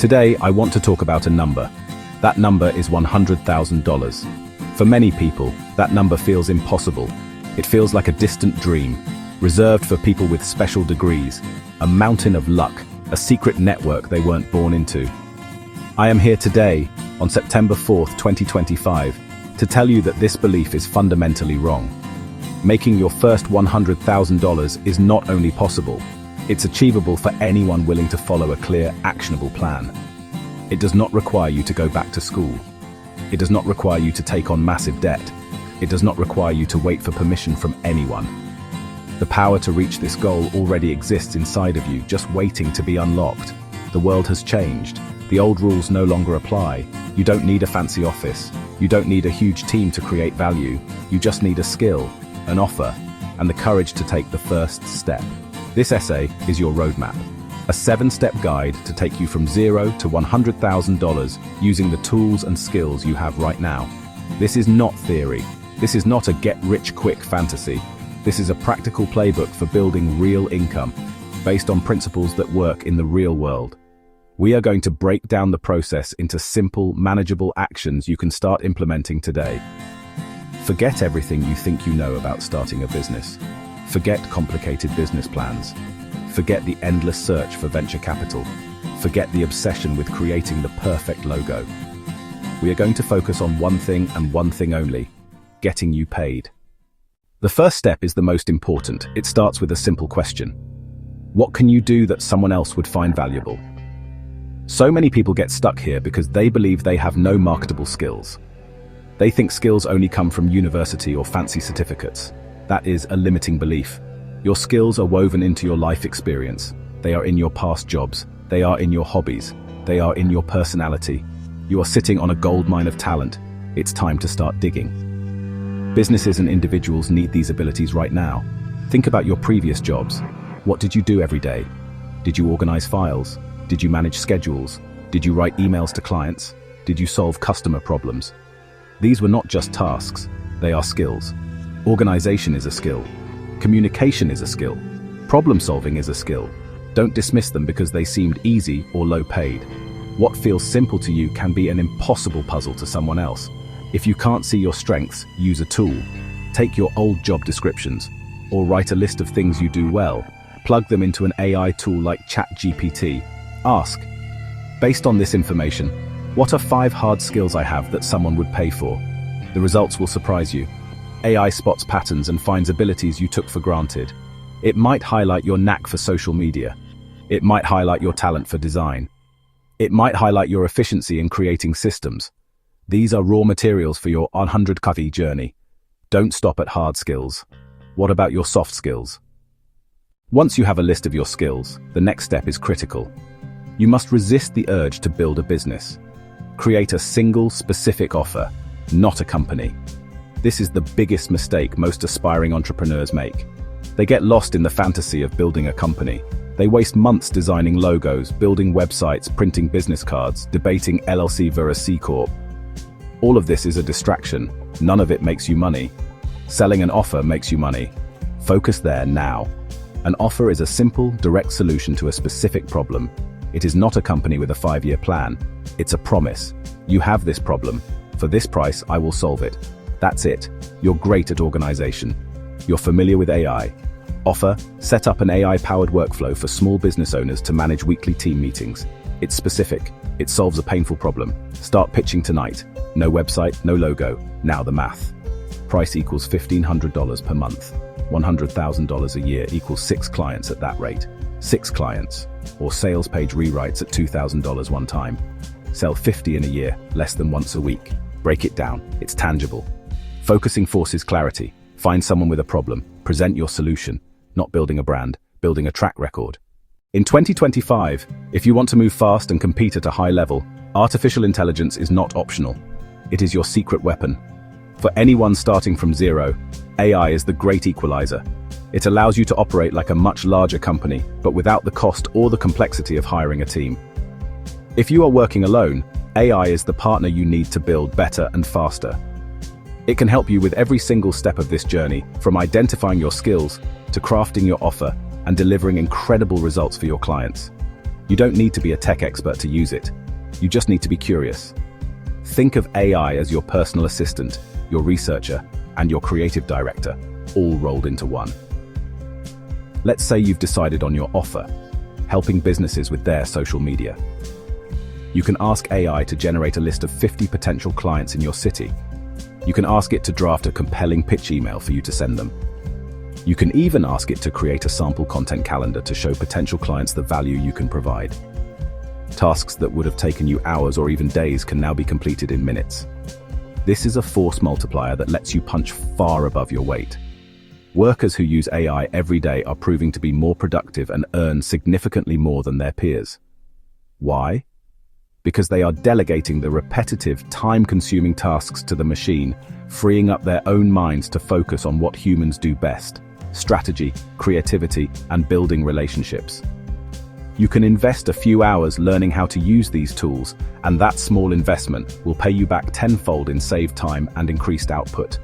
Today, I want to talk about a number. That number is $100,000. For many people, that number feels impossible. It feels like a distant dream, reserved for people with special degrees, a mountain of luck, a secret network they weren't born into. I am here today, on September 4th, 2025, to tell you that this belief is fundamentally wrong. Making your first $100,000 is not only possible, it's achievable for anyone willing to follow a clear, actionable plan. It does not require you to go back to school. It does not require you to take on massive debt. It does not require you to wait for permission from anyone. The power to reach this goal already exists inside of you, just waiting to be unlocked. The world has changed. The old rules no longer apply. You don't need a fancy office. You don't need a huge team to create value. You just need a skill, an offer, and the courage to take the first step. This essay is your roadmap, a 7-step guide to take you from $0 to $100,000 using the tools and skills you have right now. This is not theory. This is not a get-rich-quick fantasy. This is a practical playbook for building real income, based on principles that work in the real world. We are going to break down the process into simple, manageable actions you can start implementing today. Forget everything you think you know about starting a business. Forget complicated business plans. Forget the endless search for venture capital. Forget the obsession with creating the perfect logo. We are going to focus on one thing and one thing only: getting you paid. The first step is the most important. It starts with a simple question. What can you do that someone else would find valuable? So many people get stuck here because they believe they have no marketable skills. They think skills only come from university or fancy certificates. That is a limiting belief. Your skills are woven into your life experience. They are in your past jobs. They are in your hobbies. They are in your personality. You are sitting on a goldmine of talent. It's time to start digging. Businesses and individuals need these abilities right now. Think about your previous jobs. What did you do every day? Did you organize files? Did you manage schedules? Did you write emails to clients? Did you solve customer problems? These were not just tasks, they are skills. Organization is a skill. Communication is a skill. Problem solving is a skill. Don't dismiss them because they seemed easy or low paid. What feels simple to you can be an impossible puzzle to someone else. If you can't see your strengths, use a tool. Take your old job descriptions, or write a list of things you do well. Plug them into an AI tool like ChatGPT. Ask, based on this information, what are 5 hard skills I have that someone would pay for? The results will surprise you. AI spots patterns and finds abilities you took for granted. It might highlight your knack for social media. It might highlight your talent for design. It might highlight your efficiency in creating systems. These are raw materials for your 100K journey. Don't stop at hard skills. What about your soft skills? Once you have a list of your skills, the next step is critical. You must resist the urge to build a business. Create a single, specific offer, not a company. This is the biggest mistake most aspiring entrepreneurs make. They get lost in the fantasy of building a company. They waste months designing logos, building websites, printing business cards, debating LLC versus C Corp. All of this is a distraction. None of it makes you money. Selling an offer makes you money. Focus there now. An offer is a simple, direct solution to a specific problem. It is not a company with a 5-year plan. It's a promise. You have this problem. For this price, I will solve it. That's it. You're great at organization. You're familiar with AI. Offer, set up an AI-powered workflow for small business owners to manage weekly team meetings. It's specific. It solves a painful problem. Start pitching tonight. No website, no logo. Now the math. Price equals $1,500 per month. $100,000 a year equals 6 clients at that rate. 6 clients. Or sales page rewrites at $2,000 one time. Sell 50 in a year, less than once a week. Break it down. It's tangible. Focusing forces clarity. Find someone with a problem. Present your solution. Not building a brand, building a track record. In 2025, if you want to move fast and compete at a high level, artificial intelligence is not optional. It is your secret weapon. For anyone starting from zero, AI is the great equalizer. It allows you to operate like a much larger company, but without the cost or the complexity of hiring a team. If you are working alone, AI is the partner you need to build better and faster. It can help you with every single step of this journey, from identifying your skills to crafting your offer and delivering incredible results for your clients. You don't need to be a tech expert to use it. You just need to be curious. Think of AI as your personal assistant, your researcher, and your creative director, all rolled into one. Let's say you've decided on your offer, helping businesses with their social media. You can ask AI to generate a list of 50 potential clients in your city. You can ask it to draft a compelling pitch email for you to send them. You can even ask it to create a sample content calendar to show potential clients the value you can provide. Tasks that would have taken you hours or even days can now be completed in minutes. This is a force multiplier that lets you punch far above your weight. Workers who use AI every day are proving to be more productive and earn significantly more than their peers. Why? Because they are delegating the repetitive, time-consuming tasks to the machine, freeing up their own minds to focus on what humans do best: strategy, creativity, and building relationships. You can invest a few hours learning how to use these tools, and that small investment will pay you back tenfold in saved time and increased output.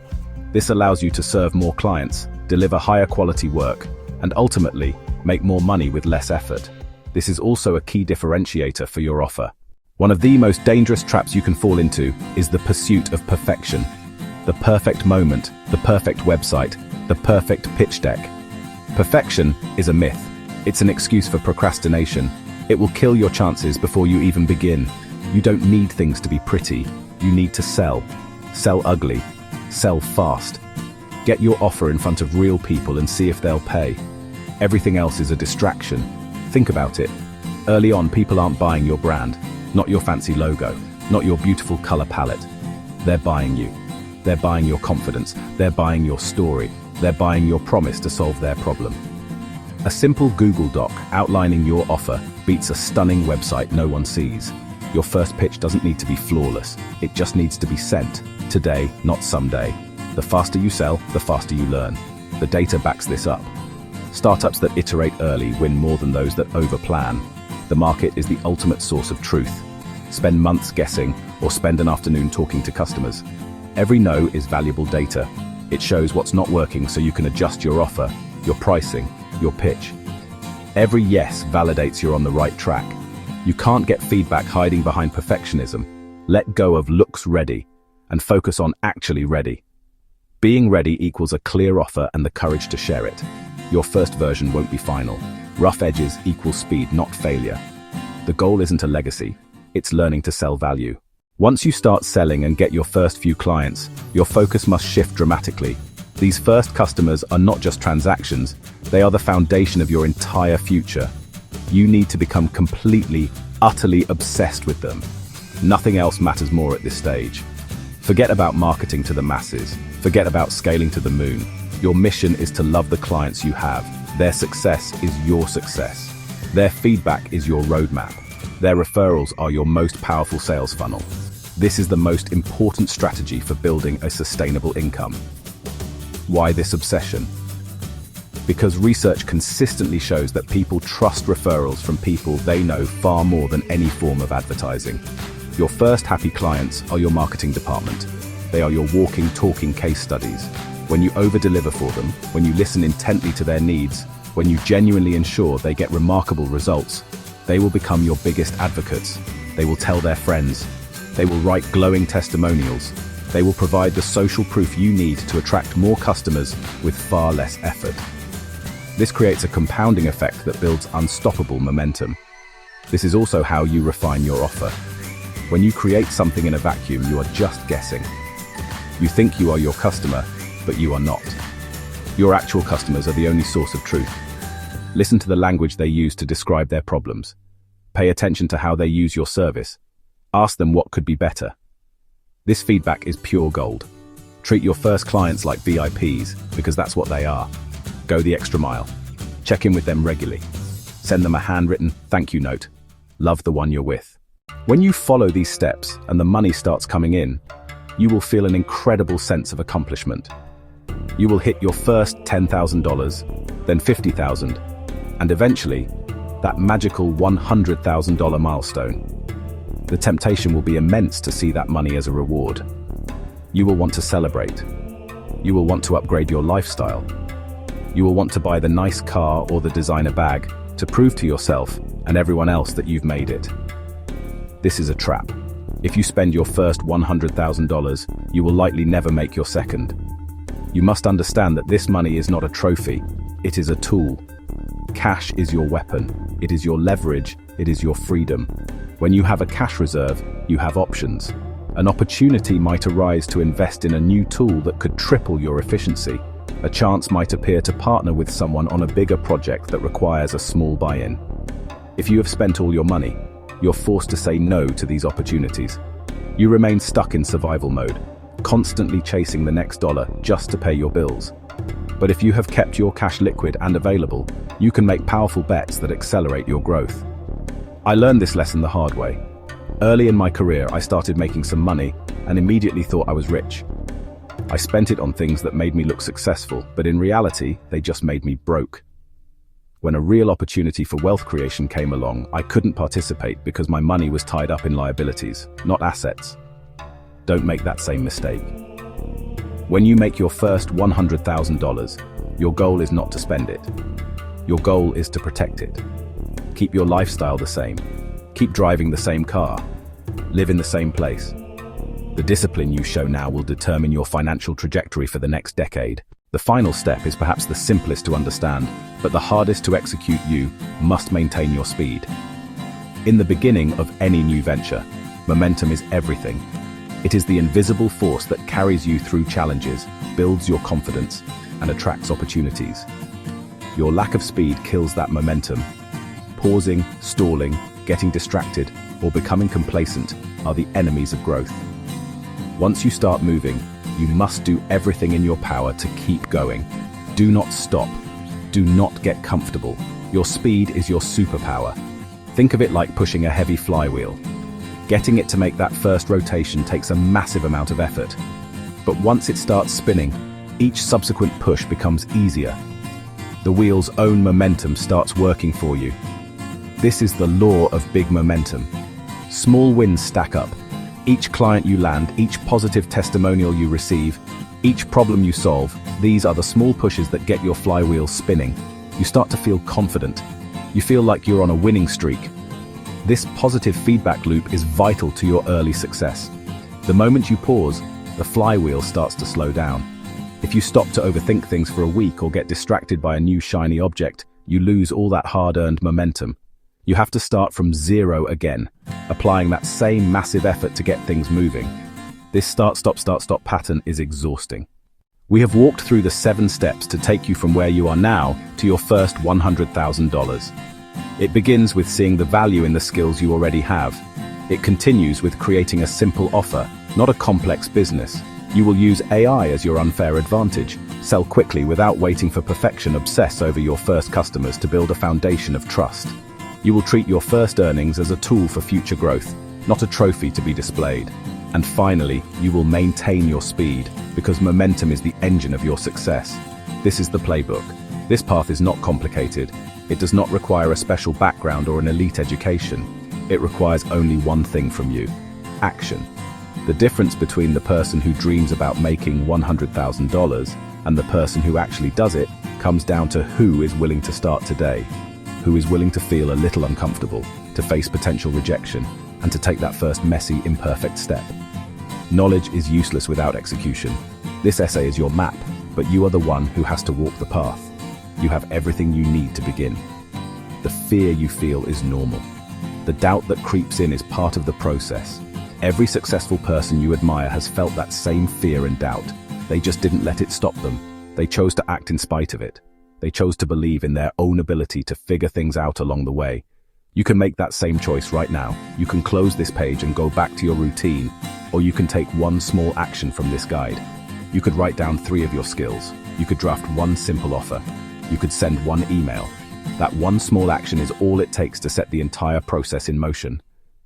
This allows you to serve more clients, deliver higher quality work, and ultimately, make more money with less effort. This is also a key differentiator for your offer. One of the most dangerous traps you can fall into is the pursuit of perfection. The perfect moment, the perfect website, the perfect pitch deck. Perfection is a myth. It's an excuse for procrastination. It will kill your chances before you even begin. You don't need things to be pretty. You need to sell. Sell ugly. Sell fast. Get your offer in front of real people and see if they'll pay. Everything else is a distraction. Think about it. Early on, people aren't buying your brand, not your fancy logo, not your beautiful color palette. They're buying you. They're buying your confidence. They're buying your story. They're buying your promise to solve their problem. A simple Google Doc outlining your offer beats a stunning website no one sees. Your first pitch doesn't need to be flawless. It just needs to be sent. Today, not someday. The faster you sell, the faster you learn. The data backs this up. Startups that iterate early win more than those that overplan. The market is the ultimate source of truth. Spend months guessing or spend an afternoon talking to customers. Every no is valuable data. It shows what's not working so you can adjust your offer, your pricing, your pitch. Every yes validates you're on the right track. You can't get feedback hiding behind perfectionism. Let go of looks ready and focus on actually ready. Being ready equals a clear offer and the courage to share it. Your first version won't be final. Rough edges equal speed, not failure. The goal isn't a legacy, it's learning to sell value. Once you start selling and get your first few clients, your focus must shift dramatically. These first customers are not just transactions, they are the foundation of your entire future. You need to become completely, utterly obsessed with them. Nothing else matters more at this stage. Forget about marketing to the masses. Forget about scaling to the moon. Your mission is to love the clients you have. Their success is your success. Their feedback is your roadmap. Their referrals are your most powerful sales funnel. This is the most important strategy for building a sustainable income. Why this obsession? Because research consistently shows that people trust referrals from people they know far more than any form of advertising. Your first happy clients are your marketing department. They are your walking, talking case studies. When you over-deliver for them, when you listen intently to their needs, when you genuinely ensure they get remarkable results, they will become your biggest advocates. They will tell their friends. They will write glowing testimonials. They will provide the social proof you need to attract more customers with far less effort. This creates a compounding effect that builds unstoppable momentum. This is also how you refine your offer. When you create something in a vacuum, you are just guessing. You think you are your customer, but you are not. Your actual customers are the only source of truth. Listen to the language they use to describe their problems. Pay attention to how they use your service. Ask them what could be better. This feedback is pure gold. Treat your first clients like VIPs, because that's what they are. Go the extra mile. Check in with them regularly. Send them a handwritten thank you note. Love the one you're with. When you follow these steps and the money starts coming in, you will feel an incredible sense of accomplishment. You will hit your first $10,000, then $50,000, and eventually, that magical $100,000 milestone. The temptation will be immense to see that money as a reward. You will want to celebrate. You will want to upgrade your lifestyle. You will want to buy the nice car or the designer bag to prove to yourself and everyone else that you've made it. This is a trap. If you spend your first $100,000, you will likely never make your second. You must understand that this money is not a trophy, it is a tool. Cash is your weapon, it is your leverage, it is your freedom. When you have a cash reserve, you have options. An opportunity might arise to invest in a new tool that could triple your efficiency. A chance might appear to partner with someone on a bigger project that requires a small buy-in. If you have spent all your money, you're forced to say no to these opportunities. You remain stuck in survival mode, constantly chasing the next dollar just to pay your bills. But if you have kept your cash liquid and available, you can make powerful bets that accelerate your growth. I learned this lesson the hard way. Early in my career, I started making some money and immediately thought I was rich. I spent it on things that made me look successful, but in reality, they just made me broke. When a real opportunity for wealth creation came along, I couldn't participate because my money was tied up in liabilities, not assets. Don't make that same mistake. When you make your first $100,000, your goal is not to spend it. Your goal is to protect it. Keep your lifestyle the same. Keep driving the same car. Live in the same place. The discipline you show now will determine your financial trajectory for the next decade. The final step is perhaps the simplest to understand, but the hardest to execute. You must maintain your speed. In the beginning of any new venture, momentum is everything. It is the invisible force that carries you through challenges, builds your confidence, and attracts opportunities. Your lack of speed kills that momentum. Pausing, stalling, getting distracted, or becoming complacent are the enemies of growth. Once you start moving, you must do everything in your power to keep going. Do not stop. Do not get comfortable. Your speed is your superpower. Think of it like pushing a heavy flywheel. Getting it to make that first rotation takes a massive amount of effort. But once it starts spinning, each subsequent push becomes easier. The wheel's own momentum starts working for you. This is the law of big momentum. Small wins stack up. Each client you land, each positive testimonial you receive, each problem you solve, these are the small pushes that get your flywheel spinning. You start to feel confident. You feel like you're on a winning streak. This positive feedback loop is vital to your early success. The moment you pause, the flywheel starts to slow down. If you stop to overthink things for a week or get distracted by a new shiny object, you lose all that hard-earned momentum. You have to start from zero again, applying that same massive effort to get things moving. This start-stop pattern is exhausting. We have walked through the 7 steps to take you from where you are now to your first $100,000. It begins with seeing the value in the skills you already have. It continues with creating a simple offer, not a complex business. You will use AI as your unfair advantage. Sell quickly without waiting for perfection. Obsess over your first customers to build a foundation of trust. You will treat your first earnings as a tool for future growth, not a trophy to be displayed. And finally, you will maintain your speed, because momentum is the engine of your success. This is the playbook. This path is not complicated. It does not require a special background or an elite education. It requires only one thing from you: action. The difference between the person who dreams about making $100,000 and the person who actually does it comes down to who is willing to start today. Who is willing to feel a little uncomfortable, to face potential rejection, and to take that first messy, imperfect step. Knowledge is useless without execution. This essay is your map, but you are the one who has to walk the path. You have everything you need to begin. The fear you feel is normal. The doubt that creeps in is part of the process. Every successful person you admire has felt that same fear and doubt. They just didn't let it stop them. They chose to act in spite of it. They chose to believe in their own ability to figure things out along the way. You can make that same choice right now. You can close this page and go back to your routine, or you can take one small action from this guide. You could write down 3 of your skills. You could draft one simple offer. You could send one email. That one small action is all it takes to set the entire process in motion.